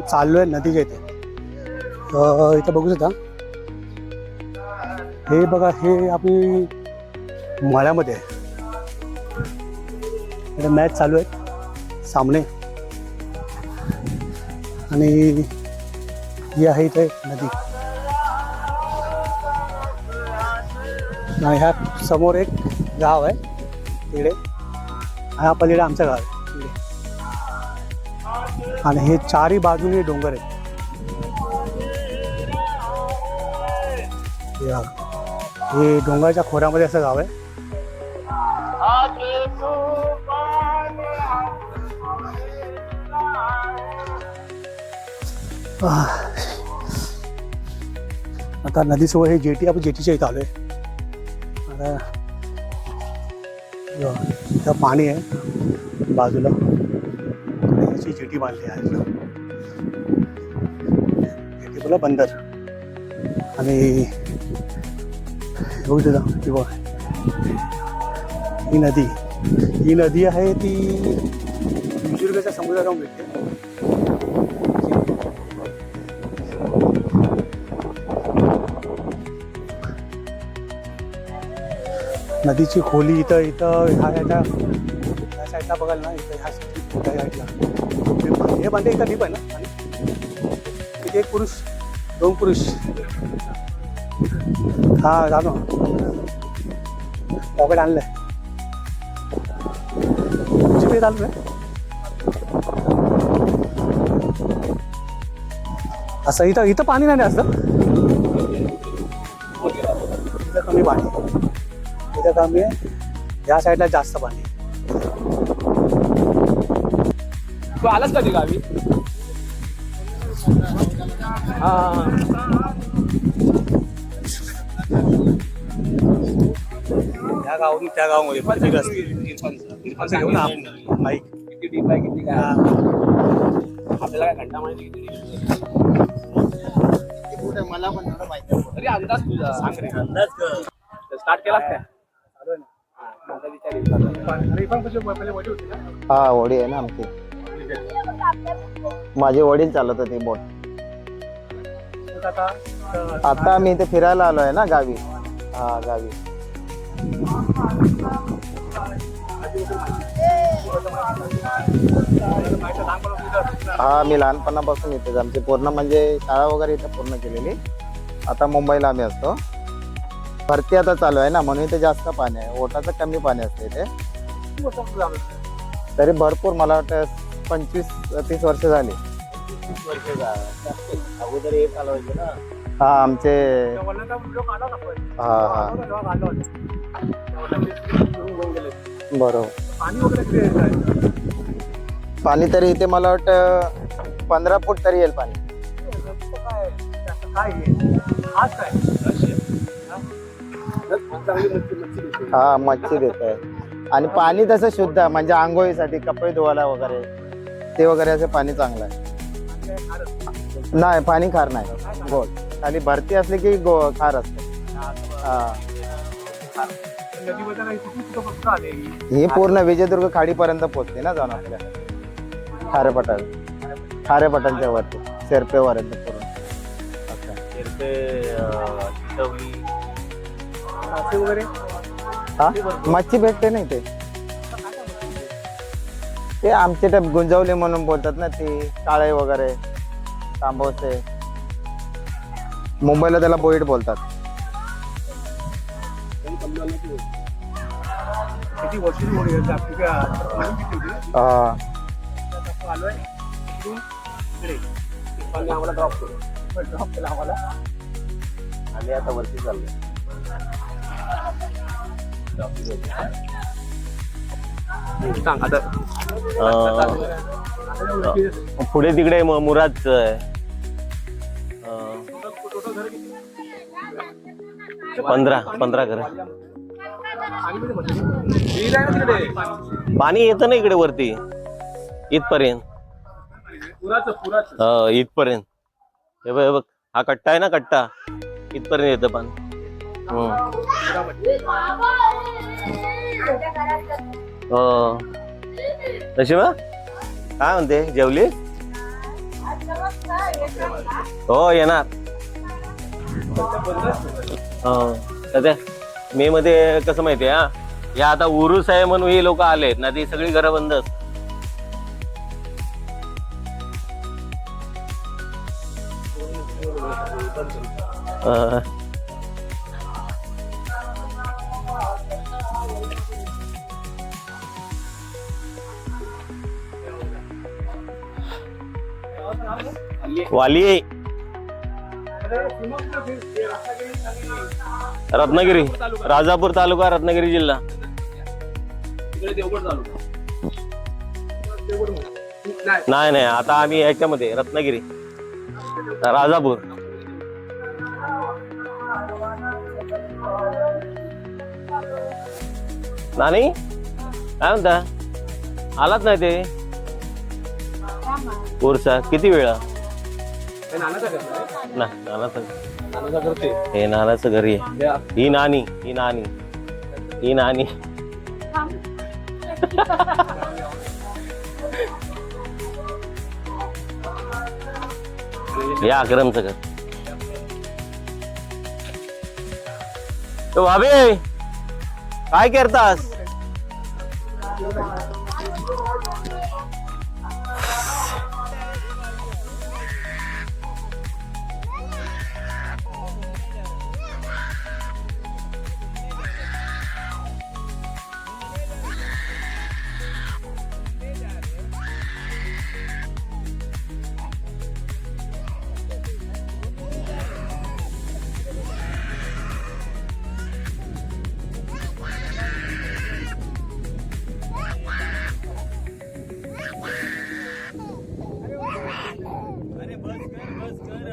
चाललो आहे नदीच्या इथे. इथं बघू शकता, हे बघा, हे आपली मळ्यामध्ये आहे. इथे मॅच चालू आहे सामने, आणि ही आहे इथे नदी. ह्या समोर एक गाव आहे तिकडे, हा पलीकडे आमचं गाव आहे तिकडे, आणि हे चारही बाजूने डोंगर आहेत. हे डोंगराच्या खोऱ्यामध्ये असं गाव आहे. आता नदीसोबत हे जेटी, आपण जेटीच्या इथं आलोय. आता इथं पाणी आहे बाजूला, ह्याची जेटी बांधली आहे. जेटी बोला बंदर. आणि बघू शकता किंवा ही नदी आहे ती सिंधुदुर्गाच्या समुद्राला मिळते. नदीची खोली इथं ह्या साईडला बघाल ना, इथं ह्या साईडला हे बांधे इथं डीप आहे ना. आणि इथे एक पुरुष, 2 पुरुष, हा जाणो पॉकेट आणलंय. जिथे चालू आहे असं, इथं पाणी नाही असतं, इथं कमी पाणी, इथं कमी आहे. या साईडला जास्त पाणी. तू आलास कधी गावी? त्या गावातून त्या गावामध्ये बाईक किती डीप आहे, किती काय आपल्याला काय घंटा माहिती किती मला पण माहिती. तरी अंदाज तुझा सांग रे. अंदाज स्टार्ट केलास काय? हा, वडी आहे ना आमची. माझे वडील चालत होते बोट. आता मी इथे फिरायला आलोय ना गावी. हा, गावी. हा, मी लहानपणापासून इथेच. आमची पूर्ण म्हणजे शाळा वगैरे इथे पूर्ण केलेली. आता मुंबईला आम्ही असतो. भरती आता चालू आहे ना, म्हणून इथे जास्त पाणी आहे. ओटाचं कमी पाणी असते इथे. तरी भरपूर, मला वाटतं 25-30 वर्ष झाली. अगोदर हे चालवायचे ना. हा, आमचे हा हा बरोबर. पाणी तरी इथे मला वाटतं 15 फूट तरी येईल पाणी. हा, मच्छी देत आहे. आणि पाणी तसं शुद्ध आहे, म्हणजे आंघोळीसाठी, कपडे धुवायला वगैरे, ते वगैरे असं पाणी चांगलं आहे. नाही, पाणी खार नाही, गोड. खाली भरती असली की खार असते. हा, ही पूर्ण विजयदुर्ग खाडीपर्यंत पोहोचते ना जाऊन आपल्या खारेपटांच्या वरती, शेरपेपर्यंत पूर्ण. हा, मच्छी भेटते नाही ते आमचे ते गुंजवले म्हणून बोलतात ना, ती काळे वगैरे, तांबवसे. मुंबईला त्याला बोईट बोलतात. आणि आता वरती चाललोय. पुढे तिकडे मुरादचं आहे. 15 घर. पाणी येतं ना इकडे वरती इथपर्यंत. इथपर्यंत. हे बघ, हा कट्टा आहे ना, कट्टा इथपर्यंत येतं पाणी. नशिबा काय म्हणते, जेवली? हो येणार. हो सध्या मे मध्ये कसं माहितीये हा, या आता उरूस आहे म्हणून ही लोक आलेत ना, ती सगळी घरं बंद असतात. वाली रत्नागिरी, राजापूर तालुका, रत्नागिरी जिल्हा. नाही नाही, आता आम्ही याच्यामध्ये रत्नागिरी, राजापूर. नाही काय म्हणता, आलाच नाही ते कोर्सा किती वेळा. हे नानाचं घरी आहे. ही नानी, ही नानी, ही नानी. हे अक्रमचं घर. तो भाभी काय करतास. अरे बस कर, बस कर.